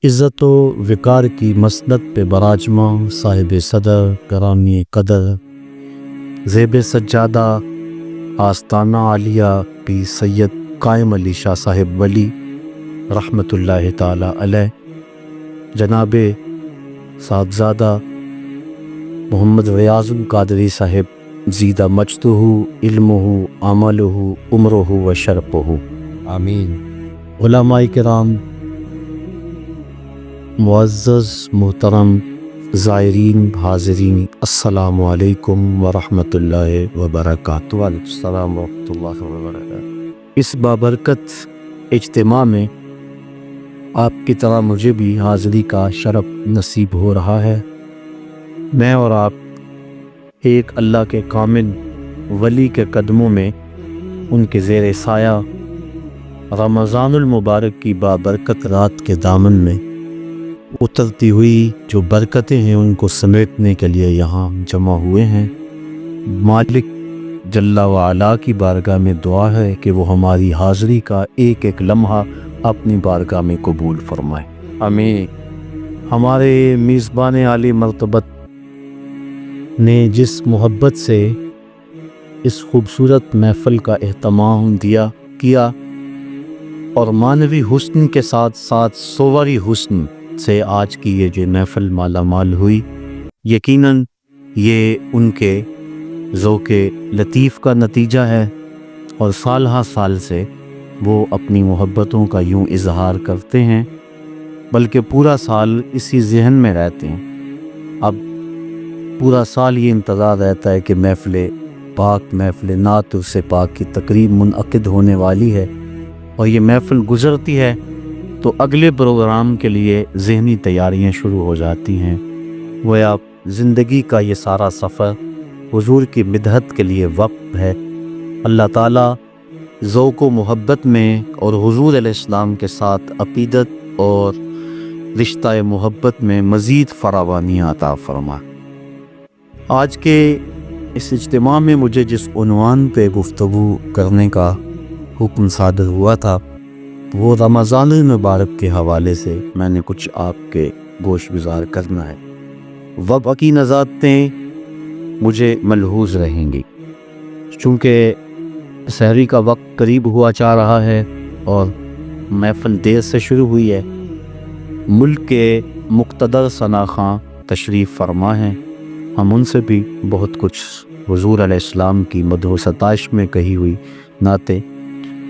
عزت و وقار کی مسند پہ براجماں صاحب صدر گرامی قدر زیب سجادہ آستانہ عالیہ پی سید قائم علی شاہ صاحب ولی رحمۃ اللہ تعالی علیہ، جناب صاحبزادہ محمد ریاض القادری صاحب زیدہ مجدہ علمہ عملہ عمرہ و شرفہ، آمین۔ علماء کرام، معزز محترم زائرین حاضرین، السلام علیکم ورحمۃ اللہ وبرکاتہ۔ وعلیکم السلام ورحمۃ اللہ وبرکاتہ۔ اس بابرکت اجتماع میں آپ کی طرح مجھے بھی حاضری کا شرف نصیب ہو رہا ہے۔ میں اور آپ ایک اللہ کے کامل ولی کے قدموں میں، ان کے زیر سایہ رمضان المبارک کی بابرکت رات کے دامن میں اترتی ہوئی جو برکتیں ہیں ان کو سمیٹنے کے لیے یہاں جمع ہوئے ہیں۔ مالک جل وعلا کی بارگاہ میں دعا ہے کہ وہ ہماری حاضری کا ایک ایک لمحہ اپنی بارگاہ میں قبول فرمائے، آمین۔ ہمارے میزبان عالی مرتبت نے جس محبت سے اس خوبصورت محفل کا اہتمام کیا اور معنوی حسن کے ساتھ ساتھ صوری حسن سے آج کی یہ جو محفل مالا مال ہوئی، یقیناً یہ ان کے ذوق لطیف کا نتیجہ ہے، اور سال ہر سال سے وہ اپنی محبتوں کا یوں اظہار کرتے ہیں، بلکہ پورا سال اسی ذہن میں رہتے ہیں۔ اب پورا سال یہ انتظار رہتا ہے کہ محفل پاک، محفل نعت سے پاک کی تقریب منعقد ہونے والی ہے، اور یہ محفل گزرتی ہے تو اگلے پروگرام کے لیے ذہنی تیاریاں شروع ہو جاتی ہیں۔ گویا زندگی کا یہ سارا سفر حضور کی مدحت کے لیے وقف ہے۔ اللہ تعالیٰ ذوق و محبت میں اور حضور علیہ السلام کے ساتھ عقیدت اور رشتہ محبت میں مزید فراوانی عطا فرما۔ آج کے اس اجتماع میں مجھے جس عنوان پہ گفتگو کرنے کا حکم صادر ہوا تھا وہ رمضان المبارک کے حوالے سے میں نے کچھ آپ کے گوش گزار کرنا ہے۔ وقت کی نظارتیں مجھے ملحوظ رہیں گی، چونکہ سحری کا وقت قریب ہوا چاہ رہا ہے اور محفل دیر سے شروع ہوئی ہے۔ ملک کے مقتدر ثنا خاں تشریف فرما ہیں، ہم ان سے بھی بہت کچھ حضور علیہ السلام کی مدح و ستائش میں کہی ہوئی نعتیں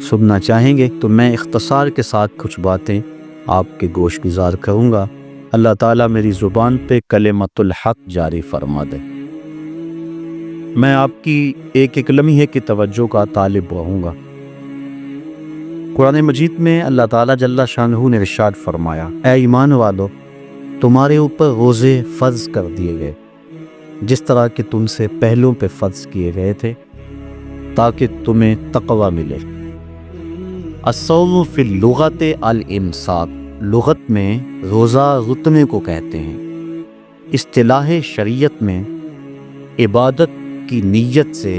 سننا چاہیں گے، تو میں اختصار کے ساتھ کچھ باتیں آپ کے گوش گزار کروں گا۔ اللہ تعالیٰ میری زبان پہ کلمت الحق جاری فرما دے۔ میں آپ کی ایک ایک لمحے کی توجہ کا طالب رہوں گا۔ قرآن مجید میں اللہ تعالیٰ جل شانہ نے ارشاد فرمایا، اے ایمان والو، تمہارے اوپر روزے فرض کر دیے گئے جس طرح کہ تم سے پہلوں پہ فرض کیے گئے تھے، تاکہ تمہیں تقوی ملے۔ الصوم فی اللغت الامساک، لغت میں روزہ رکنے کو کہتے ہیں۔ اصطلاح شریعت میں عبادت کی نیت سے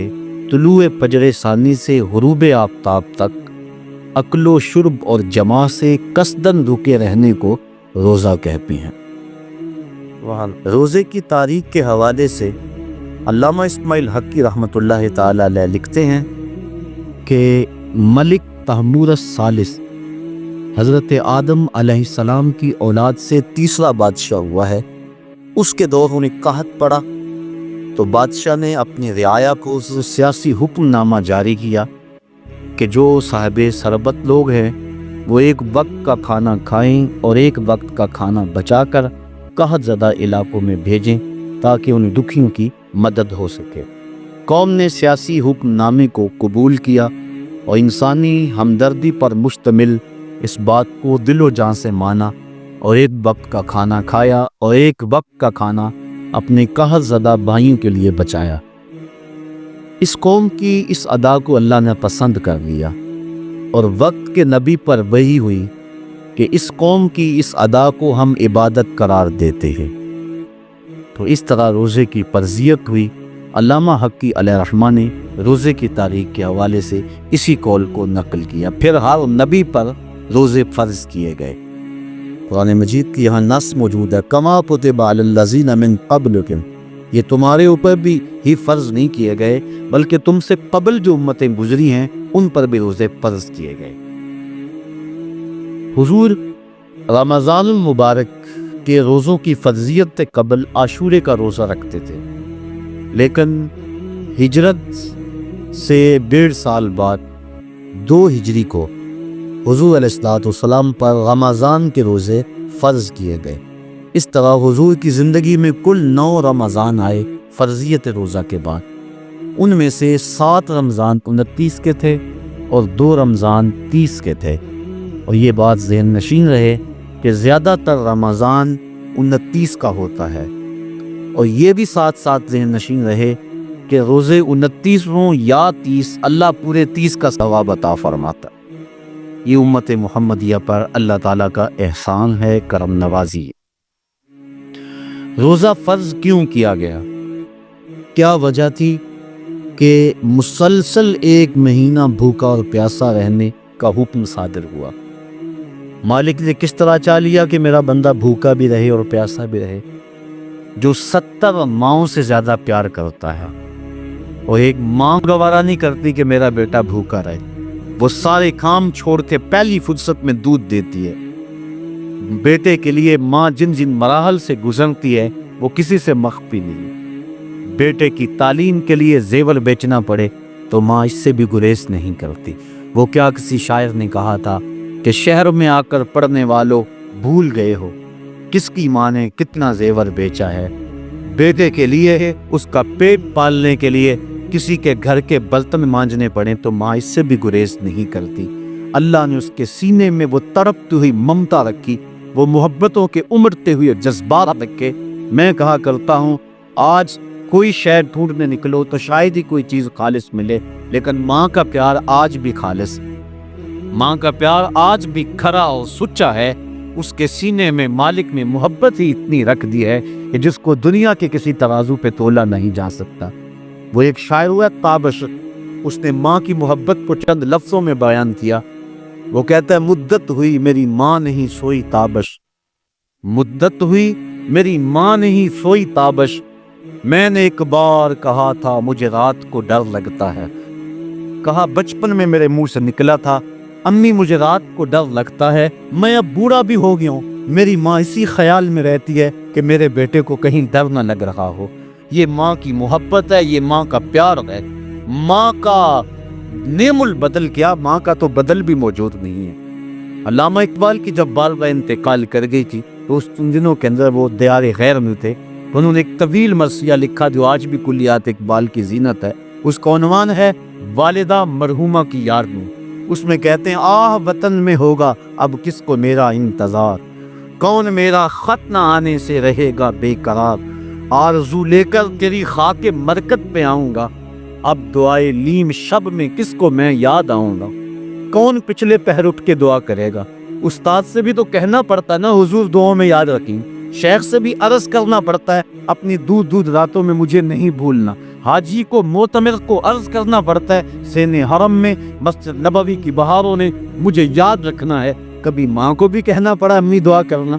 طلوع فجر ثانی سے غروب آفتاب تک اکل و شرب اور جماع سے قصداً رکے رہنے کو روزہ کہتے ہیں۔ روزے کی تاریخ کے حوالے سے علامہ اسماعیل حقی رحمۃ اللہ تعالی علیہ لکھتے ہیں کہ ملک تحمور الثالث حضرت آدم علیہ السلام کی اولاد سے تیسرا بادشاہ ہوا ہے۔ اس کے دور انہیں قحط پڑا تو بادشاہ نے اپنی رعایا کو سیاسی حکم نامہ جاری کیا کہ جو صاحب ثروت لوگ ہیں وہ ایک وقت کا کھانا کھائیں اور ایک وقت کا کھانا بچا کر قحط زدہ علاقوں میں بھیجیں تاکہ ان دکھیوں کی مدد ہو سکے۔ قوم نے سیاسی حکم نامے کو قبول کیا اور انسانی ہمدردی پر مشتمل اس بات کو دل و جان سے مانا اور ایک وقت کا کھانا کھایا اور ایک وقت کا کھانا اپنے قحط زدہ بھائیوں کے لیے بچایا۔ اس قوم کی اس ادا کو اللہ نے پسند کر لیا اور وقت کے نبی پر وحی ہوئی کہ اس قوم کی اس ادا کو ہم عبادت قرار دیتے ہیں، تو اس طرح روزے کی فرضیت ہوئی۔ علامہ حقی علیہ رحمہ نے روزے کی تاریخ کے حوالے سے اسی قول کو نقل کیا۔ پھر ہر نبی پر روزے فرض کیے گئے۔ قرآن مجید کی یہاں نص موجود ہے کما کتب علی الذین من قبلکم، یہ تمہارے اوپر بھی ہی فرض نہیں کیے گئے بلکہ تم سے قبل جو امتیں گزری ہیں ان پر بھی روزے فرض کیے گئے۔ حضور رمضان المبارک کے روزوں کی فرضیت سے قبل عاشورے کا روزہ رکھتے تھے، لیکن ہجرت سے 1.5 سال بعد 2 ہجری کو حضور علیہ الصلوۃ والسلام پر رمضان کے روزے فرض کیے گئے۔ اس طرح حضور کی زندگی میں کل 9 رمضان آئے فرضیت روزہ کے بعد، ان میں سے 7 رمضان 29 کے تھے اور 2 رمضان 30 کے تھے، اور یہ بات ذہن نشین رہے کہ زیادہ تر رمضان 29 کا ہوتا ہے، اور یہ بھی ساتھ ساتھ ذہن نشین رہے کہ روزے 29 ہوں یا 30 اللہ پورے 30 کا ثواب عطا فرماتا۔ یہ امت محمدیہ پر اللہ تعالیٰ کا احسان ہے، کرم نوازی ہے۔ روزہ فرض کیوں کیا گیا؟ کیا وجہ تھی کہ مسلسل 1 مہینہ بھوکا اور پیاسا رہنے کا حکم صادر ہوا؟ مالک نے کس طرح چاہ لیا کہ میرا بندہ بھوکا بھی رہے اور پیاسا بھی رہے؟ جو 70 ماؤں سے زیادہ پیار کرتا ہے، اور ایک ماں گوارا نہیں کرتی کہ میرا بیٹا بھوکا رہے، وہ سارے کام چھوڑ کے پہلی فرصت میں دودھ دیتی ہے۔ بیٹے کے لیے ماں جن جن مراحل سے گزرتی ہے وہ کسی سے مخفی نہیں۔ بیٹے کی تعلیم کے لیے زیور بیچنا پڑے تو ماں اس سے بھی گریز نہیں کرتی۔ وہ کیا کسی شاعر نے کہا تھا کہ شہر میں آ کر پڑھنے والوں بھول گئے ہو کس کی ماں نے کتنا زیور بیچا ہے۔ بیٹے کے لیے ہے، اس کا پیٹ پالنے کے لیے کسی کے گھر کے برتن مانجنے پڑیں تو ماں اس سے بھی گریز نہیں کرتی۔ اللہ نے اس کے سینے میں وہ تڑپتی ہوئی ممتا رکھی، وہ محبتوں کے امڑتے ہوئے جذبات رکھے۔ میں کہا کرتا ہوں آج کوئی شے ڈھونڈنے نکلو تو شاید ہی کوئی چیز خالص ملے، لیکن ماں کا پیار آج بھی خالص، ماں کا پیار آج بھی کھرا اور سچا ہے۔ اس کے سینے میں مالک میں محبت ہی اتنی رکھ دی ہے کہ جس کو دنیا کے کسی ترازو پہ تولا نہیں جا سکتا۔ وہ ایک شاعر ہوا تابش، اس نے ماں کی محبت کو چند لفظوں میں بیان کیا۔ وہ کہتا ہے مدت ہوئی میری ماں نہیں سوئی تابش، مدت ہوئی میری ماں نہیں سوئی تابش، میں نے ایک بار کہا تھا مجھے رات کو ڈر لگتا ہے۔ کہا بچپن میں میرے منہ سے نکلا تھا امی مجھے رات کو ڈر لگتا ہے، میں اب بوڑھا بھی ہو گیا ہوں، میری ماں اسی خیال میں رہتی ہے کہ میرے بیٹے کو کہیں ڈر نہ لگ رہا ہو۔ یہ ماں کی محبت ہے، یہ ماں کا پیار ہے۔ ماں کا نعم البدل کیا، ماں کا تو بدل بھی موجود نہیں ہے۔ علامہ اقبال کی جب والدہ انتقال کر گئی تھی تو اس دنوں کے اندر وہ دیار غیر میں تھے، انہوں نے ایک طویل مرثیہ لکھا جو آج بھی کلیات اقبال کی زینت ہے۔ اس کا عنوان ہے والدہ مرحومہ کی یاد میں۔ اس میں کہتے ہیں آہ وطن میں ہوگا اب کس کو میرا انتظار، کون میرا خط نہ آنے سے رہے گا بے قرار، آرزو لے کر تیری خاک مرکت پہ آؤں گا، اب دعائے لیم شب میں کس کو میں یاد آؤں گا، کون پچھلے پہر اٹھ کے دعا کرے گا۔ استاد سے بھی تو کہنا پڑتا ہے نا حضور دعاؤں میں یاد رکھیں، شیخ سے بھی عرض کرنا پڑتا ہے اپنی دودھ راتوں میں مجھے نہیں بھولنا، حاجی کو معتمر کو عرض کرنا پڑتا ہے سین حرم میں مسجد نبوی کی بہاروں نے مجھے یاد رکھنا ہے۔ کبھی ماں کو بھی کہنا پڑا امی دعا کرنا۔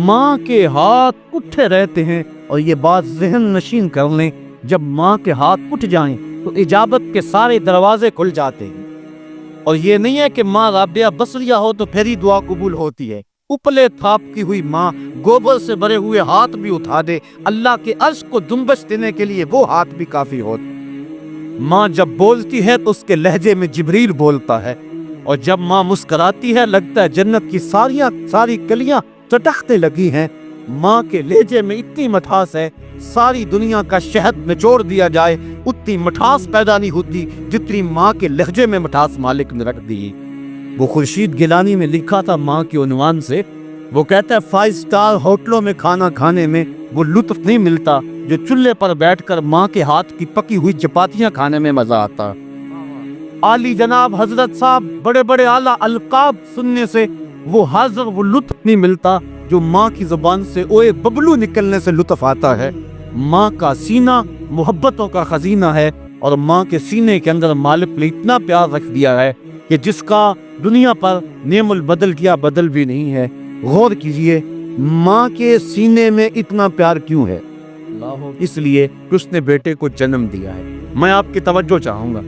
ماں کے ہاتھ اٹھے رہتے ہیں، اور یہ بات ذہن نشین کر لیں جب ماں کے ہاتھ اٹھ جائیں تو اجابت کے سارے دروازے کھل جاتے ہیں۔ اور یہ نہیں ہے کہ ماں رابعہ بصریہ ہو تو پھر ہی دعا قبول ہوتی ہے، اپلے تھاپ کی ہوئی ماں گوبر سے بھرے ہوئے ہاتھ بھی اٹھا دے، اللہ کے عرش کو دنبش دینے کے لیے وہ ہاتھ بھی کافی ہوتے۔ ماں جب بولتی ہے تو اس کے لہجے میں جبریل بولتا ہے، اور جب ماں مسکراتی ہے لگتا ہے جنت کی ساری کلیاں چٹکنے لگی ہیں۔ ماں کے لہجے میں اتنی مٹھاس ہے ساری دنیا کا شہد نچوڑ دیا جائے اتنی مٹھاس پیدا نہیں ہوتی جتنی ماں کے لہجے میں مٹھاس مالک نے رکھ دی۔ وہ خورشید گیلانی میں لکھا تھا ماں کے عنوان سے، وہ کہتا ہے 5 سٹار ہوٹلوں میں کھانا کھانے میں وہ لطف نہیں ملتا جو چولہے پر بیٹھ کر ماں کے ہاتھ کی پکی ہوئی چپاتیاں کھانے میں مزہ آتا۔ عالی جناب حضرت صاحب بڑے بڑے اعلیٰ القاب سننے سے وہ حاضر وہ لطف نہیں ملتا جو ماں کی زبان سے اوے ببلو نکلنے سے لطف آتا ہے۔ ماں کا سینہ محبتوں کا خزینہ ہے، اور ماں کے سینے کے اندر مالک نے اتنا پیار رکھ دیا ہے کہ جس کا دنیا پر نعم البدل کیا بدل بھی نہیں ہے۔ غور کیجئے ماں کے سینے میں اتنا پیار کیوں ہے؟ اس لیے کہ اس نے بیٹے کو جنم دیا ہے۔ میں آپ کی توجہ چاہوں گا،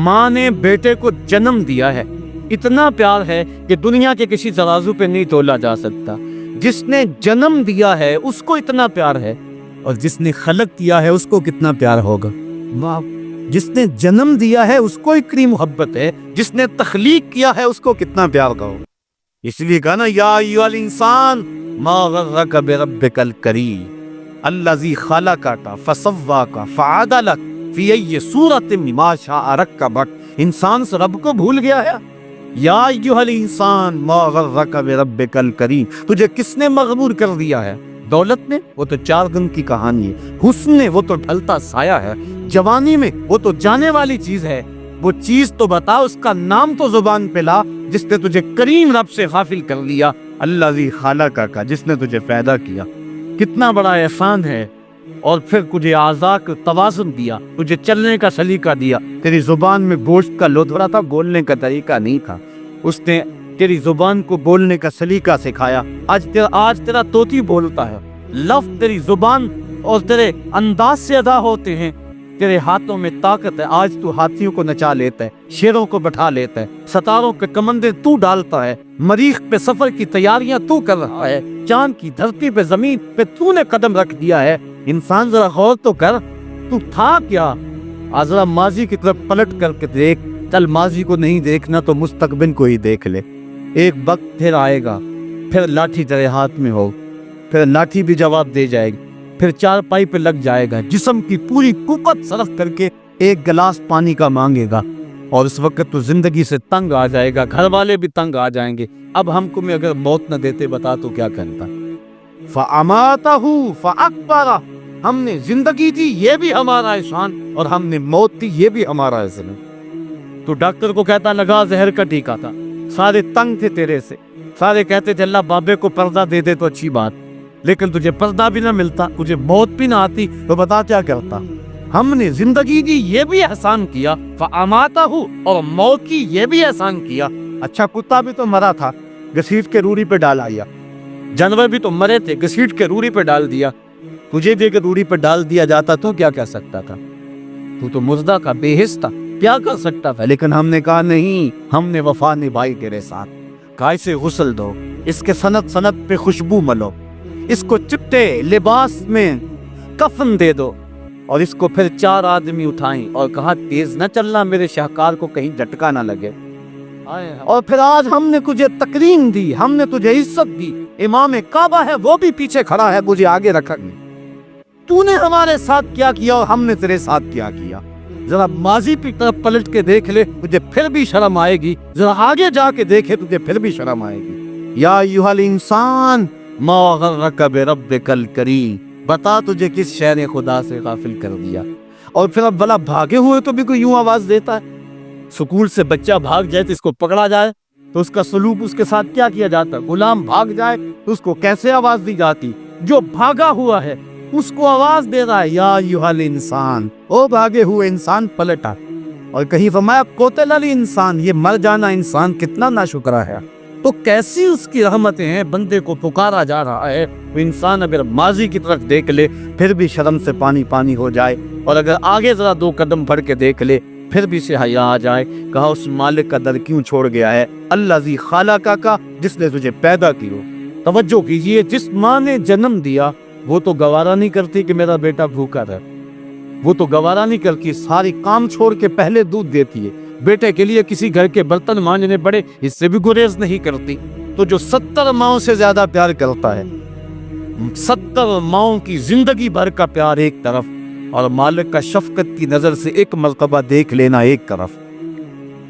ماں نے بیٹے کو جنم دیا ہے، اتنا پیار ہے کہ دنیا کے کسی ترازو پہ نہیں تولا جا سکتا۔ جس نے جنم دیا ہے اس کو اتنا پیار ہے، اور جس نے خلق کیا ہے اس کو کتنا پیار ہوگا؟ واہ! جس نے جنم دیا ہے اس کو اتنی محبت ہے، جس نے تخلیق کیا ہے اس کو کتنا پیار ہوگا؟ اس لیے کہا نا، یا ایھا الانسان ما غرک بربک الکریم الذی خلقک فسواک فعدلک فی ای صورت ما شاء رکبک۔ انسان سے رب کو بھول گیا ہے۔ یا ایھا الانسان ما غرک بربک الکریم، تجھے کس نے مغرور کر دیا ہے؟ دولت میں؟ وہ تو 4 دن کی کہانی ہے۔ حسن میں؟ وہ تو ڈھلتا سایہ ہے۔ جوانی میں؟ وہ تو جانے والی چیز ہے۔ وہ چیز تو بتا، اس کا نام تو زبان پہ لا، جس نے تجھے کریم رب سے غافل کر لیا۔ الذی خلقک، جس نے تجھے پیدا کیا۔ کتنا بڑا احسان ہے۔ اور پھر تجھے اعضاء کا توازن دیا، تجھے چلنے کا سلیقہ دیا۔ تیری زبان میں گوشت کا لوتھڑا تھا، بولنے کا طریقہ نہیں تھا۔ اس نے تیری زبان کو بولنے کا سلیقہ سکھایا۔ آج تیرا طوطی بولتا ہے، لفظ تیری زبان اور تیرے انداز سے ادا ہوتے ہیں۔ تیرے ہاتھوں میں طاقت ہے، آج تو ہاتھیوں کو نچا لیتا ہے، شیروں کو بٹھا لیتا ہے، ستاروں کے کمندے تو ڈالتا ہے، مریخ پہ سفر کی تیاریاں تو کر رہا ہے، چاند کی دھرتی پہ زمین پہ تو نے قدم رکھ دیا ہے۔ انسان ذرا غور تو کر، تو تھا کیا؟ آج ذرا ماضی کی طرف پلٹ کر کے دیکھ۔ چل ماضی کو نہیں دیکھنا تو مستقبل کو ہی دیکھ لے۔ ایک وقت پھر آئے گا، پھر لاٹھی تیرے ہاتھ میں ہو، پھر لاٹھی بھی جواب دے جائے گی، پھر چارپائی پہ لگ جائے گا، جسم کی پوری قوت صرف کر کے ایک گلاس پانی کا مانگے گا، اور اس وقت تو زندگی سے تنگ آ جائے گا، گھر والے بھی تنگ آ جائیں گے۔ اب ہم کو میں اگر موت نہ دیتے بتا تو کیا کرتا؟ فَأَمَاتَهُ فَأَقْبَرَهُ، ہم نے زندگی دی یہ بھی ہمارا احسان، اور ہم نے موت دی یہ بھی ہمارا احسان۔ تو ڈاکٹر کو کہتا لگا زہر کا ٹیکا تھا، سارے تنگ تھے تیرے سے، سارے کہتے تھے اللہ بابے کو پردہ دے دے تو اچھی بات، لیکن تجھے پردہ بھی نہ ملتا، تجھے موت بھی نہ آتی، تو بتا کیا کرتا؟ ہم نے زندگی دی یہ بھی احسان کیا، فَأَمَاتَهُ، اور موت کی یہ بھی احسان کیا۔ اچھا کتا بھی تو مرا تھا، گھسیٹ کے روڑی پہ ڈال آیا، جانور بھی تو مرے تھے، گھسیٹ کے روڑی پہ ڈال دیا، تجھے بھی اگر روڑی پہ ڈال دیا جاتا تو کیا کہہ سکتا تھا؟ تو مردہ کا بے حس تھا، کیا کر سکتا تھا؟ لیکن ہم نے کہا نہیں، ہم نے وفا نبھائی تیرے ساتھ۔ کہا اسے غسل دو، اس کے سنت سنت پہ خوشبو ملو، اس کو چٹے لباس میں کفن دے دو، اور اس کو پھر 4 آدمی اٹھائیں، اور کہا تیز نہ چلنا، میرے شاہکار کو کہیں جھٹکا نہ لگے۔ اور پھر آج ہم نے تجھے تکریم دی، ہم نے تجھے عزت دی، امام کعبہ ہے وہ بھی پیچھے کھڑا ہے، مجھے آگے رکھا نہیں۔ تو نے ہمارے ساتھ کیا کیا اور ہم نے تیرے ساتھ کیا کیا؟ ذرا ماضی کی طرف پلٹ کے دیکھ لے، تجھے پھر بھی شرم آئے گی، ذرا آگے جا کے دیکھے، تجھے پھر بھی شرم آئے گی۔ یا ایھا الانسان ما غرک بربک الکریم، بتا تجھے کس شے نے خدا سے غافل کر دیا؟ اور پھر اب بلا بھاگے ہوئے تو بھی کوئی یوں آواز دیتا ہے؟ سکول سے بچہ بھاگ جائے تو اس کو پکڑا جائے تو اس کا سلوک اس کے ساتھ کیا کیا جاتا؟ غلام بھاگ جائے تو اس کو کیسے آواز دی جاتی؟ جو بھاگا ہوا ہے اس کو آواز دے رہا ہے، یا ایھا الانسان، او بھاگے ہوئے انسان پلٹا۔ اور کہیں فرمایا قتل الانسان، یہ مر جانا انسان کتنا ناشکرا ہے۔ تو کیسی اس کی رحمتیں ہیں، بندے کو پکارا جا رہا ہے، وہ انسان اگر ماضی کی طرف دیکھ لے پھر بھی شرم سے پانی پانی ہو جائے، اور اگر آگے ذرا 2 قدم بڑھ کے دیکھ لے پھر بھی سے حیا آ جائے۔ کہا اس مالک کا در کیوں چھوڑ گیا ہے؟ الذی خلقک، جس نے تجھے پیدا کی ہو۔ توجہ کیجئے، جس ماں نے جنم دیا وہ تو گوارا نہیں کرتی کہ میرا بیٹا بھوکا رہے، وہ تو گوارا نہیں کرتی، ساری کام چھوڑ کے پہلے دودھ دیتی ہے، بیٹے کے لیے کسی گھر کے برتن مانجنے پڑے اس سے بھی گریز نہیں کرتی۔ تو جو 70 ماؤں سے زیادہ پیار کرتا ہے، 70 ماؤں کی زندگی بھر کا پیار ایک طرف، اور مالک کا شفقت کی نظر سے ایک مرتبہ دیکھ لینا ایک طرف،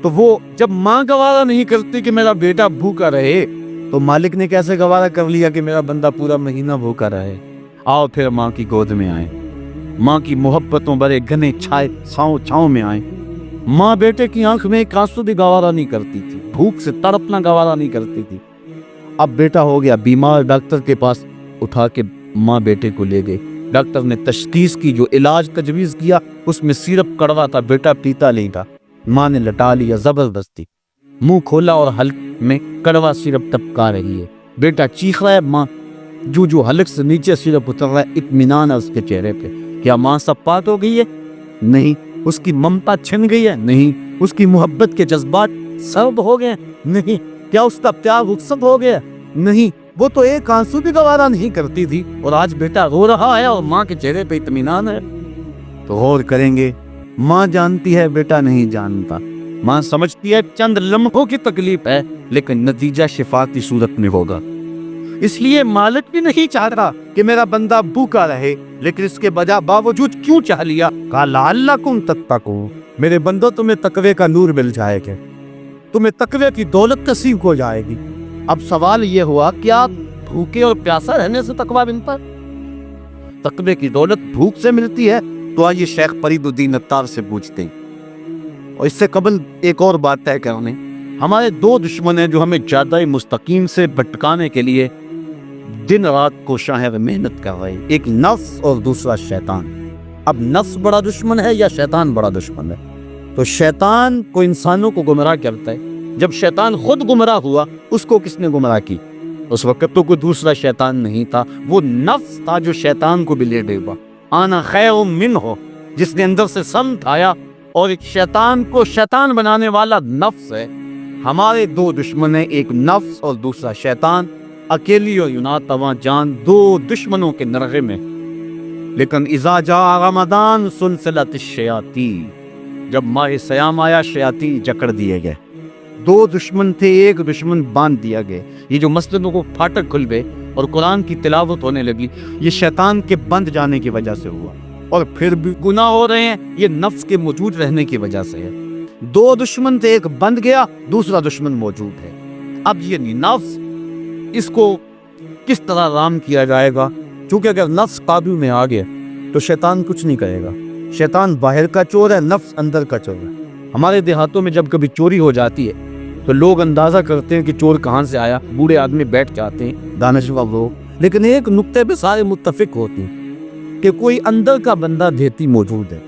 تو وہ جب ماں گوارا نہیں کرتی کہ میرا بیٹا بھوکا رہے تو مالک نے کیسے گوارا کر لیا کہ میرا بندہ پورا مہینہ بھوکا رہے؟ آؤ پھر ماں کی گود میں آئیں، ماں کی محبتوں بھرے گھنے چھائے چھاؤں میں آئیں۔ ماں بیٹے کی آنکھ میں ایک آنسو بھی گوارا نہیں کرتی تھی، بھوک سے تڑپنا گوارا نہیں کرتی تھی۔ اب بیٹا ہو گیا بیمار، ڈاکٹر کے پاس اٹھا کے ماں بیٹے کو لے گئے، ڈاکٹر نے تشخیص کی، جو علاج تجویز کیا اس میں سیرپ کڑوا تھا، بیٹا پیتا نہیں تھا، ماں نے لٹا لیا زبردستی، منہ کھولا اور حلق میں کڑوا سیرپ ٹپکا رہی ہے، بیٹا چیخ رہا ہے، ماں جو حلق سے نیچے صرف اتر رہا ہے، اطمینان ہے اس کے چہرے پہ. کیا ماں سب پات ہو گئی ہے؟ نہیں. اس کی ممتا چھن گئی ہے؟ نہیں. اس کی محبت کے جذبات سرد ہو گئے؟ نہیں. کیا اس کا پیار رخصت ہو گیا؟ نہیں. وہ تو ایک آنسو بھی گوارا نہیں کرتی تھی، اور آج بیٹا رو رہا ہے اور ماں کے چہرے پہ اطمینان ہے. تو غور کریں گے، ماں جانتی ہے بیٹا نہیں جانتا. ماں سمجھتی ہے چند لمحوں کی تکلیف ہے، لیکن نتیجہ شفا کی صورت میں ہوگا. اس لیے مالک بھی نہیں چاہتا کہ میرا بندہ بھوکا رہے، لیکن اس کے باوجود کیوں چاہ لیا؟ کہا لعلکم تتقون، میرے بندو تمہیں تقوی کا نور مل جائے گا، تمہیں تقوی کی دولت نصیب ہو جائے گی. اب سوال یہ ہوا کہ آپ بھوکے اور پیاسا رہنے سے تقوی ملتا ہے؟ تقوی کی دولت بھوک سے ملتی ہے؟ تو آئیے شیخ فرید الدین عطار سے پوچھتے ہیں. اور اس سے قبل ایک اور بات طے کرنے، ہمارے دو دشمن ہیں جو ہمیں جادہ مستقیم سے بھٹکانے کے لیے دن رات کوشاں ہے، محنت کر رہے ہیں. ایک نفس اور دوسرا شیطان. اب نفس بڑا دشمن ہے یا شیطان بڑا دشمن ہے؟ تو شیطان کو انسانوں کو گمراہ کرتا ہے. جب شیطان خود گمراہ ہوا، اس کو کس نے گمراہ کی؟ اس وقت تو کوئی دوسرا شیطان نہیں تھا، وہ نفس تھا جو شیطان کو بھی لے ڈوبا. آنا خیر منہ، جس نے اندر سے سمت آیا، اور ایک شیطان کو شیطان بنانے والا نفس ہے. ہمارے دو دشمن ہیں، ایک نفس اور دوسرا شیطان. اکیلی اور یناتواں جان دو دشمنوں کے نرغے میں. لیکن اذا جاء رمضان سلسلۃ الشیاطین، جب ماہ سیام آیا شیاطین جکڑ دیے گئے. دو دشمن تھے، ایک دشمن باندھ دیا گیا. یہ جو مسجدوں کو پھاٹک کھل گئے اور قرآن کی تلاوت ہونے لگی، یہ شیطان کے بند جانے کی وجہ سے ہوا. اور پھر بھی گناہ ہو رہے ہیں، یہ نفس کے موجود رہنے کی وجہ سے ہے. دو دشمن تھے، ایک بند گیا، دوسرا دشمن موجود ہے. اب یہ نفس، اس کو کس طرح رام کیا جائے گا؟ کیونکہ اگر نفس قابو میں آ گیا تو شیطان کچھ نہیں کرے گا. شیطان باہر کا چور ہے، نفس اندر کا چور ہے. ہمارے دیہاتوں میں جب کبھی چوری ہو جاتی ہے تو لوگ اندازہ کرتے ہیں کہ چور کہاں سے آیا. بوڑھے آدمی بیٹھ جاتے ہیں، دانشور لوگ، لیکن ایک نقطے پہ سارے متفق ہوتے ہیں کہ کوئی اندر کا بندہ دیتی موجود ہے.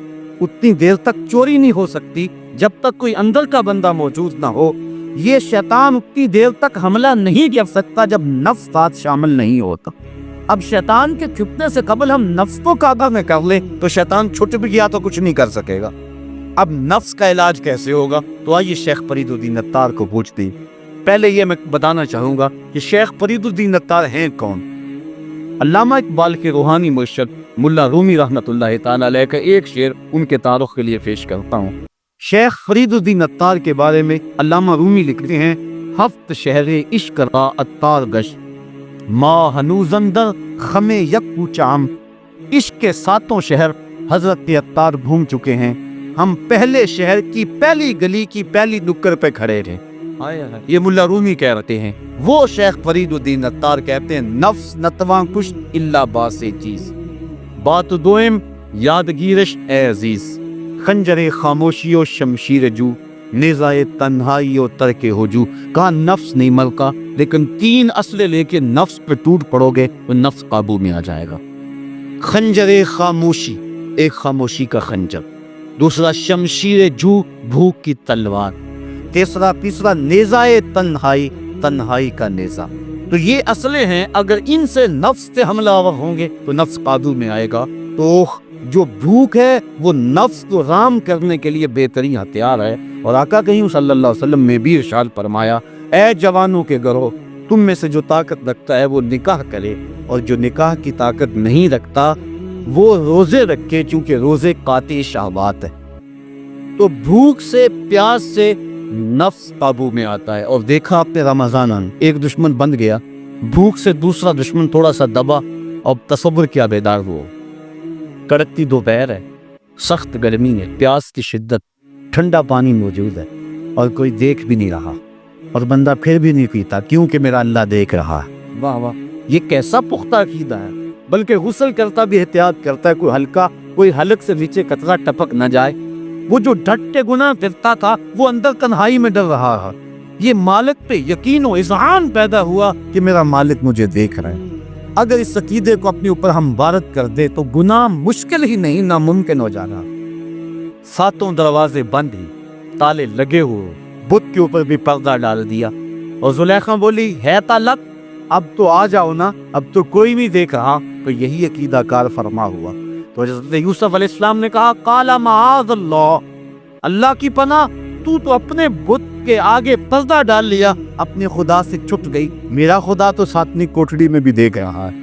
اتنی دیر تک چوری نہیں ہو سکتی جب تک کوئی اندر کا بندہ موجود نہ ہو. یہ شیطان اتنی دیر تک حملہ نہیں کر سکتا جب نفس ساتھ شامل نہیں ہوتا. اب شیطان کے چھپنے سے قبل ہم نفس کو قابو میں کر لیں تو شیطان چھٹ بھی گیا تو کچھ نہیں کر سکے گا. اب نفس کا علاج کیسے ہوگا؟ تو آئیے شیخ فرید الدین عطار کو پوچھتے ہیں. پہلے یہ میں بتانا چاہوں گا کہ شیخ فرید الدین عطار ہیں کون. علامہ اقبال کے روحانی مرشد ملا رومی رحمۃ اللہ تعالی علیہ کا ایک شعر ان کے تعارف کے لیے پیش کرتا ہوں. شیخ فرید الدین عطار کے بارے میں علامہ رومی لکھتے ہیں: ہفت شہر عشق را عطار گشت، ما ہنوز اندر خم یک پوچام. عشق کے ساتوں شہر حضرت عطار گھوم چکے ہیں، ہم پہلے شہر کی پہلی گلی کی پہلی نکر پہ کھڑے تھے. یہ ملا رومی کہہ رہے ہیں. وہ شیخ فرید الدین عطار کہتے ہیں: نفس نتواں کش الا باس چیز، بات دوئم یادگیرش اے عزیز. خنجر خاموشی و شمشیر جو، نیزائے تنہائی و ترک ہجو. کہا نفس نہیں ملکا، لیکن تین اسلحے لے کے نفس پہ ٹوٹ پڑو گے تو نفس قابو میں آ جائے گا. خنجر خاموشی، ایک خاموشی کا خنجر. دوسرا شمشیر جو، بھوک کی تلوار. تیسرا نیزائے تنہائی، تنہائی کا نیزہ. تو یہ اسلحے ہیں، اگر ان سے نفس سے حملہ آور ہوں گے تو نفس قابو میں آئے گا. تو جو بھوک ہے وہ نفس کو رام کرنے کے لیے بہترین ہتھیار ہے. اور آقا کریم صلی اللہ علیہ وسلم نے بھی ارشاد فرمایا: اے جوانوں کے گروہ، تم میں سے جو طاقت رکھتا ہے وہ نکاح کرے، اور جو نکاح کی طاقت نہیں رکھتا وہ روزے رکھے، چونکہ روزے قاطع شہوات ہے. تو بھوک سے، پیاس سے نفس قابو میں آتا ہے. اور دیکھا آپ نے رمضان، ایک دشمن بند گیا، بھوک سے دوسرا دشمن تھوڑا سا دبا، اور تصور کیا بیدار ہو. کڑکتی دوپہر ہے، سخت گرمی ہے، پیاس کی شدت، ٹھنڈا پانی موجود ہے، اور کوئی دیکھ بھی نہیں رہا، اور بندہ پھر بھی نہیں پیتا کیونکہ میرا اللہ دیکھ رہا ہے. واہ واہ، یہ کیسا پختہ عقیدہ ہے. بلکہ غسل کرتا بھی احتیاط کرتا ہے، کوئی ہلکا، کوئی حلق سے نیچے قطرہ ٹپک نہ جائے. وہ جو ڈٹے گناہ پھرتا تھا وہ اندر تنہائی میں ڈر رہا ہے. یہ مالک پہ یقین و اذعان پیدا ہوا کہ میرا مالک مجھے دیکھ رہا ہے. اگر اس عقیدے کو اپنے اوپر ہم وارد کر دے تو گناہ مشکل ہی نہیں، ناممکن ہو جانا. ساتوں دروازے بند ہی، تالے لگے ہوئے، بت کے اوپر بھی پردہ ڈال دیا. اور زلیخا بولی: ہے تالک، اب تو آ جاؤ نا, اب تو کوئی نہیں دیکھ رہا. تو یہی عقیدہ کار فرما ہوا. تو حضرت یوسف علیہ السلام نے کہا قال معاذ اللہ, اللہ کی پناہ, تو اپنے بت کے آگے پردہ ڈال لیا, اپنے خدا سے چھپ گئی. میرا خدا تو ساتویں کوٹڑی میں بھی دیکھ رہا ہے,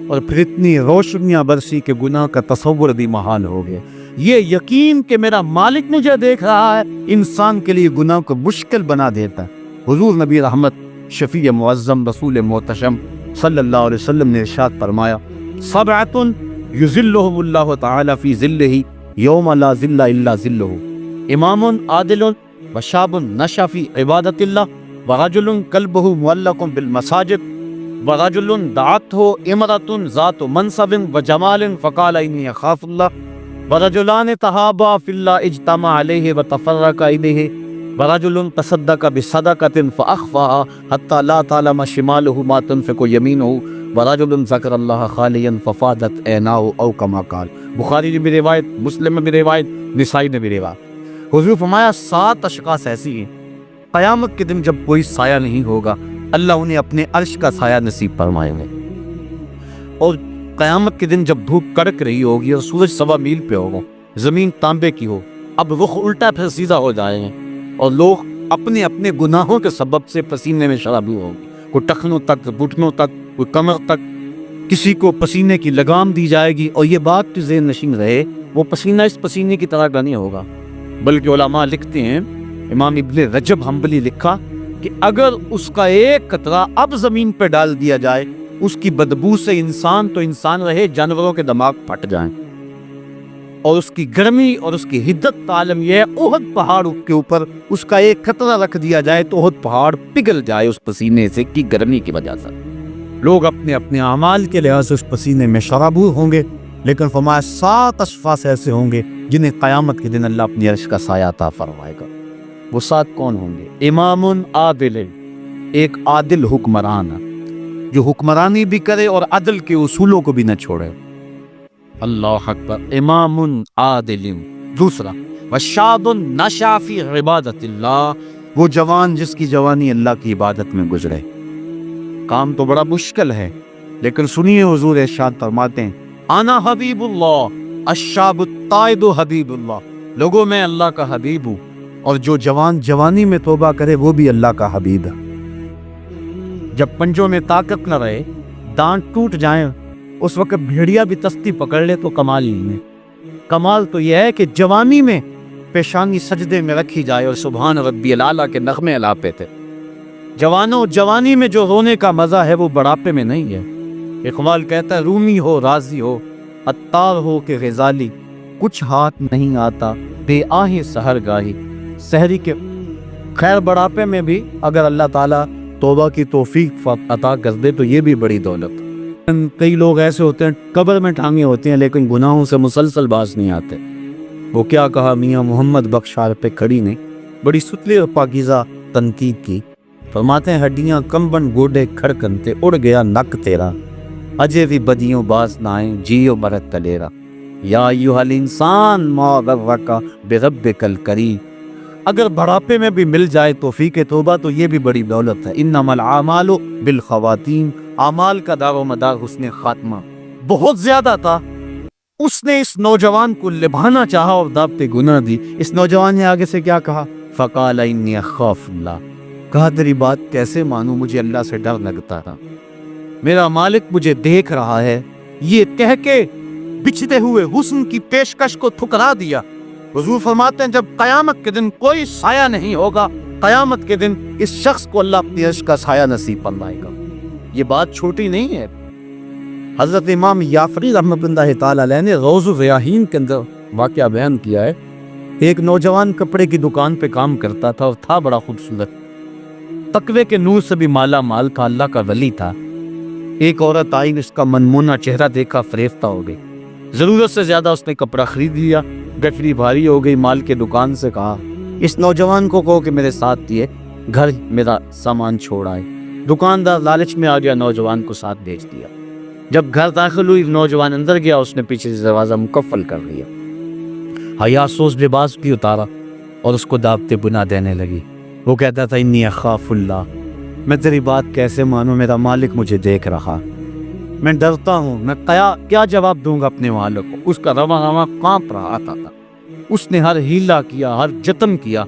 اور پھر اتنی روشنیاں برسی کہ گناہ کا تصور بھی محال ہو گیا. یہ یقین کہ میرا مالک مجھے دیکھ رہا ہے انسان کے لیے گناہ کو مشکل بنا دیتا ہے. حضور نبی رحمت شفیع معظم رسول محتشم صلی اللہ علیہ وسلم نے ارشاد فرمایا سبعۃ یظلھم اللہ تعالی فی ظلہ یوم لا ظل الا ظلہ, امام عادل وشاب نشأ فی عبادت اللہ ورجل قلبہ معلق بالمساجد ورجل دعته امرأة ذات منصب وجمال فقال انی اخاف اللہ ورجلان تحابا فی اللہ اجتمع علیہ وتفرقا الیہ ورجل تصدق بصدقة فأخفاها حتى لا تعلم شماله ما تنفق يمينه ورجل ذکر اللہ خالیا ففاضت عیناہ او کما قال. بخاری نے بھی روایت, مسلم میں بھی روایت, نسائی نے بھی روایت. حضور فرمایا 7 اشخاص ایسی ہیں قیامت کے دن جب کوئی سایہ نہیں ہوگا اللہ انہیں اپنے عرش کا سایہ نصیب فرمائیں گے. اور قیامت کے دن جب دھوپ کڑک رہی ہوگی اور سورج 1.25 میل پہ ہوگا, زمین تانبے کی ہو, اب رخ الٹا پھر سیدھا ہو جائیں گے اور لوگ اپنے اپنے گناہوں کے سبب سے پسینے میں شرابی ہوگی. کوئی ٹخنوں تک, گھٹنوں تک, کوئی کمر تک, کسی کو پسینے کی لگام دی جائے گی. اور یہ بات کہ ذہن نشین رہے, وہ پسینہ اس پسینے کی طرح کا نہیں ہوگا, بلکہ علماء لکھتے ہیں, امام ابن رجب حنبلی لکھا کہ اگر اس کا ایک قطرہ اب زمین پہ ڈال دیا جائے اس کی بدبو سے انسان تو انسان رہے جانوروں کے دماغ پھٹ جائیں. اور اس کی گرمی اور اس کی حدت عالم یہ ہے, احد پہاڑ کے اوپر اس کا ایک قطرہ رکھ دیا جائے تو احد پہاڑ پگھل جائے اس پسینے سے کی گرمی کی وجہ سے. لوگ اپنے اپنے اعمال کے لحاظ سے اس پسینے میں شرابور ہوں گے, لیکن فرمایا 7 اشخاص ایسے ہوں گے جنہیں قیامت کے دن اللہ اپنی عرش کا سایہ عطا فرمائے گا. وہ 7 کون ہوں گے؟ امام عادل, ایک عادل حکمران جو حکمرانی بھی کرے اور عدل کے اصولوں کو بھی نہ چھوڑے. اللہ اکبر. امام عادل. دوسرا وشاب نشأ فی عبادت اللہ, وہ جوان جس کی جوانی اللہ کی عبادت میں گزرے. کام تو بڑا مشکل ہے, لیکن سنیے حضور ارشاد فرماتے ہیں انا حبیب اللہ الشاب الطائب حبیب اللہ, لوگوں میں اللہ کا حبیب ہوں, اور جو جوان جوانی میں توبہ کرے وہ بھی اللہ کا حبیب ہے. جب پنجوں میں طاقت نہ رہے, دانت ٹوٹ جائیں, اس وقت بھیڑیا بھی تستی پکڑ لے تو کمال ہی نہیں. کمال تو یہ ہے کہ جوانی میں پیشانی سجدے میں رکھی جائے اور سبحان ربی الاعلیٰ کے نغمے الاپے تھے. جوانوں, جوانی میں جو رونے کا مزہ ہے وہ بڑھاپے میں نہیں ہے. اقبال کہتا ہے رومی ہو راضی ہو عطار ہو کہ غزالی, کچھ ہاتھ نہیں آتا بے آہیں سحر گاہی. سحری کے خیر بڑھاپے میں بھی اگر اللہ تعالیٰ توبہ کی توفیق عطا کر دے تو یہ بھی بڑی دولت. کئی لوگ ایسے ہوتے ہیں قبر میں ٹھانگے ہوتے ہیں لیکن گناہوں سے مسلسل باز نہیں آتے. وہ کیا کہا میاں محمد بخشار پہ کھڑی نے, بڑی ستلی اور پاکیزہ تنقید کی. فرماتے ہیں ہڈیاں کمبن گوڈے کھڑکنتے اڑ گیا نک تیرا, اجے بھی بدیوں باز نہ آئیں جیو مرت تلیرا. یا ایھا الانسان ما غرک بربک الکریم. اگر بڑھاپے میں بھی مل جائے توفیق توبہ تو یہ بھی بڑی دولت ہے. انما الاعمال بالخواتیم, اعمال کا دار و مدار حسن خاتمہ. بہت زیادہ تھا, اس نے اس نوجوان کو لبھانا چاہا اور دعوت گناہ دی. اس نوجوان نے آگے سے کیا کہا؟ فقال انی اخاف اللہ, کہا تیری بات کیسے مانوں, مجھے اللہ سے ڈر لگتا تھا, میرا مالک مجھے دیکھ رہا ہے. یہ کہہ کے بچھتے ہوئے حسن کی پیشکش کو ٹھکرا دیا. حضور فرماتے ہیں جب قیامت کے دن کوئی سایہ نہیں ہوگا, قیامت کے دن اس شخص کو اللہ اپنی عرش کا سایہ نصیب فرمائے گا. یہ بات چھوٹی نہیں ہے. حضرت امام یافری رحمۃ اللہ تعالی علیہ نے روض الریاحین کے اندر واقعہ بیان کیا ہے. ایک نوجوان کپڑے کی دکان پہ کام کرتا تھا اور تھا بڑا خوبصورت, تقوی کے نور سے بھی مالا مال تھا, اللہ کا ولی تھا. ایک عورت آئی, اس کا منمونا چہرہ دیکھا, فریفتہ ہو گئی. ضرورت سے زیادہ اس نے کپڑا خرید لیا, گٹھری بھاری ہو گئی. مال کے دکان سے کہا اس نوجوان کو کہو کہ میرے ساتھ یہ گھر میرا سامان چھوڑ آئے. دکاندار لالچ میں آ گیا, نوجوان کو ساتھ بھیج دیا. جب گھر داخل ہوئی, نوجوان اندر گیا, اس نے پیچھے سے دروازہ مقفل کر لیا. حیا سوز لباس بھی اتارا اور اس کو دعوت گناہ دینے لگی. وہ کہتا تھا انی اخاف اللہ, میں تیری بات کیسے مانوں، میرا مالک مجھے دیکھ رہا، میں ڈرتا ہوں، میں کیا جواب دوں گا اپنے مالک کو۔ اس کا رواں کانپ رہا تھا۔ اس نے ہر ہیلا کیا، ہر جتن کیا،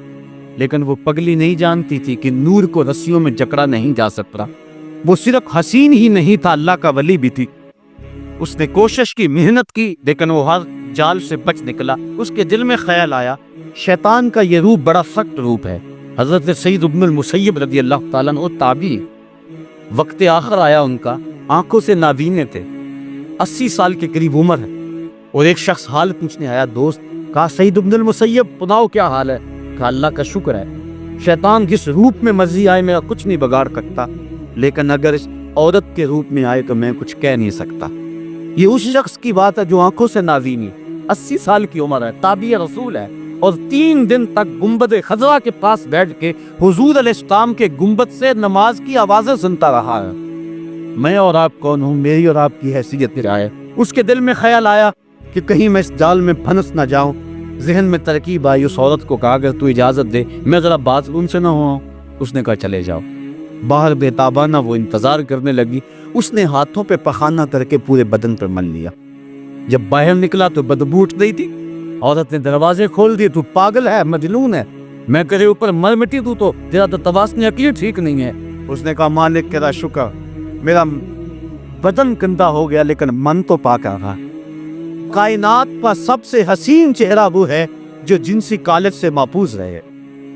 لیکن وہ پگلی نہیں جانتی تھی کہ نور کو رسیوں میں جکڑا نہیں جا سکتا۔ وہ صرف حسین ہی نہیں تھا، اللہ کا ولی بھی تھی۔ اس نے کوشش کی، محنت کی، لیکن وہ ہر جال سے بچ نکلا۔ اس کے دل میں خیال آیا شیطان کا یہ روپ بڑا سخت روپ ہے۔ حضرت سعید ابن المسیب رضی اللہ تعالیٰ عنہ تابعی، وقت آخر آیا ان کا، آنکھوں سے نابینے تھے، 80 سال کے قریب عمر ہے، اور ایک شخص حال پوچھنے آیا، دوست، کہا سعید ابن المسیب سناؤ کیا حال ہے؟ کہا اللہ کا شکر ہے، شیطان جس روپ میں مرضی آئے میرا کچھ نہیں بگاڑ سکتا، لیکن اگر اس عورت کے روپ میں آئے تو میں کچھ کہہ نہیں سکتا۔ یہ اس شخص کی بات ہے جو آنکھوں سے نابینی، 80 سال کی عمر ہے، تابعی رسول ہے، اور 3 دن تک گنبد خضرا کے پاس بیٹھ کے حضور علیہ السلام کے گنبد سے نماز کی آوازیں سنتا رہا ہے۔ میں اور آپ کون ہوں، میری اور آپ کی حیثیت کیا ہے؟ اس کے دل میں خیال آیا کہ کہیں میں اس جال میں پھنس نہ جاؤں۔ ذہن میں ترکیب آئی، اس عورت کو کہا اگر تو اجازت دے میں ذرا بات روم سے نہ ہوں۔ اس نے کہا چلے جاؤ۔ باہر بے تابانہ وہ انتظار کرنے لگی۔ اس نے ہاتھوں پہ پخانہ کر کے پورے بدن پر مل لیا۔ جب باہر نکلا تو بدبو اٹھ رہی تھی۔ عورت نے دروازے کھول دیے، تو پاگل ہے، مجنون ہے، میں کرے اوپر مر مٹی تو تیرا تو تواسن عقیل ٹھیک نہیں ہے۔ اس نے کہا مالک تیرا شکر، میرا بدن گندا ہو گیا لیکن من تو پاک رہا۔ کائنات کا سب سے حسین چہرہ وہ ہے جو جنسی کالج سے محفوظ رہے۔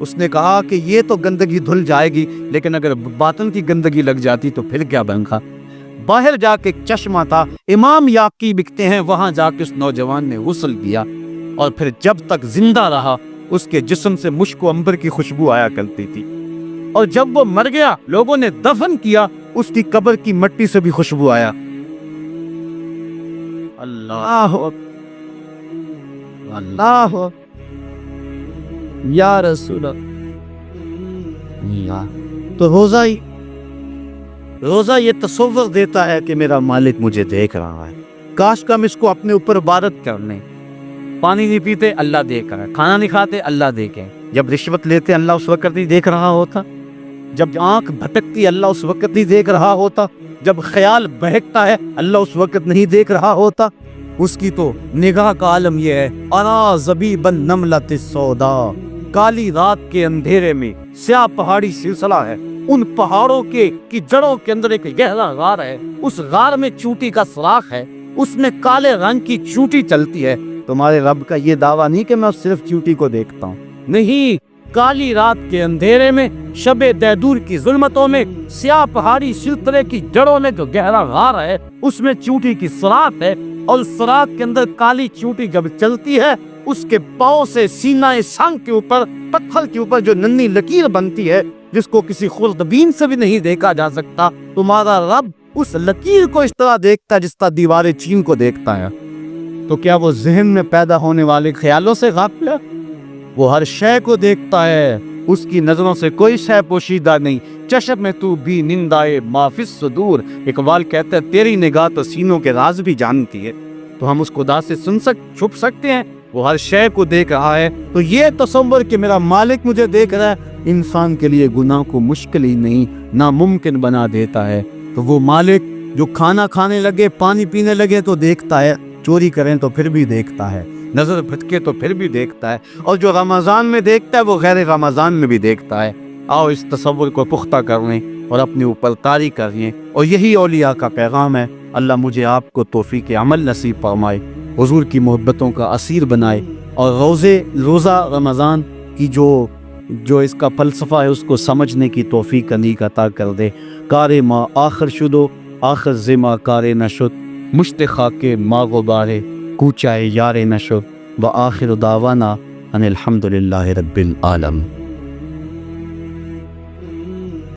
اس نے کہا کہ یہ تو گندگی دھل جائے گی، لیکن اگر باطن کی گندگی لگ جاتی تو پھر کیا بنکھا۔ باہر جا کے ایک چشمہ تھا، امام یعقوب لکھتے ہیں وہاں جا کے اس نوجوان نے غسل کیا، اور پھر جب تک زندہ رہا اس کے جسم سے مشک و عنبر کی خوشبو آیا کرتی تھی، اور جب وہ مر گیا لوگوں نے دفن کیا اس کی قبر کی مٹی سے بھی خوشبو آیا۔ اللہ اللہ یا رسول اللہ۔ تو روزہ یہ تصور دیتا ہے کہ میرا مالک مجھے دیکھ رہا ہے، کاش کا ہم اس کو اپنے اوپر عبادت کر لیں۔ پانی نہیں پیتے اللہ دیکھ رہا ہے، کھانا نہیں کھاتے اللہ دیکھیں، جب رشوت لیتے اللہ اس وقت نہیں دیکھ رہا ہوتا، جب آنکھ بھٹکتی اللہ اس وقت نہیں دیکھ رہا ہوتا، جب خیال بہکتا ہے اللہ اس وقت نہیں دیکھ رہا ہوتا۔ اس کی تو نگاہ کا عالم یہ ہے، انا زبیب النملۃ السودا، کالی رات کے اندھیرے میں سیاہ پہاڑی سلسلہ ہے، ان پہاڑوں کی جڑوں کے اندر ایک گہرا غار ہے، اس غار میں چونٹی کا سوراخ ہے، اس میں کالے رنگ کی چونٹی چلتی ہے۔ تمہارے رب کا یہ دعویٰ نہیں کہ میں صرف چونٹی کو دیکھتا ہوں، نہیں، کالی رات کے اندھیرے میں، شب دیدور کی ظلمتوں میں، سیاہ پہاڑی سلسلے کی جڑوں میں جو گہرا غار ہے اس میں چونٹی کی سوراخ ہے، اور سوراخ کے اندر کالی چونٹی جب چلتی ہے اس کے پاؤں سے سینہ سنگ کے اوپر، پتھر کے اوپر جو ننھی لکیر بنتی ہے جس کو کسی خوردبین سے بھی نہیں دیکھا جا سکتا، تمہارا رب اس لکیر کو اس طرح دیکھتا ہے جس طرح دیوار چین کو دیکھتا ہے۔ تو کیا وہ ذہن میں پیدا ہونے والے خیالوں سے غافل ہے؟ وہ ہر شے کو دیکھتا ہے، اس کی نظروں سے کوئی شے پوشیدہ نہیں۔ چشم میں تو بھی نندائے ما فی الصدور، اقبال کہتا ہے تیری نگاہ تو سینوں کے راز بھی جانتی ہے، تو ہم اس خدا سے چھپ سکتے ہیں؟ وہ ہر شے کو دیکھ رہا ہے۔ تو یہ تصور کہ میرا مالک مجھے دیکھ رہا ہے انسان کے لیے گناہ کو مشکل ہی نہیں ناممکن بنا دیتا ہے۔ تو وہ مالک جو کھانا کھانے لگے، پانی پینے لگے تو دیکھتا ہے، چوری کریں تو پھر بھی دیکھتا ہے، نظر بھٹکے تو پھر بھی دیکھتا ہے، اور جو رمضان میں دیکھتا ہے وہ غیر رمضان میں بھی دیکھتا ہے۔ آؤ اس تصور کو پختہ کر لیں اور اپنے اوپر طاری کر لیں، اور یہی اولیاء کا پیغام ہے۔ اللہ مجھے آپ کو توفیق عمل نصیب فرمائے، حضور کی محبتوں کا اسیر بنائے، اور روزہ رمضان کی جو اس کا فلسفہ ہے اس کو سمجھنے کی توفیق عطا کر دے۔ کار ما آخر شدو آخر زما کار نشد، مشت خاک ما غبارے کوچائے یار نشد، و آخر دعوانا ان الحمدللہ رب العالمین۔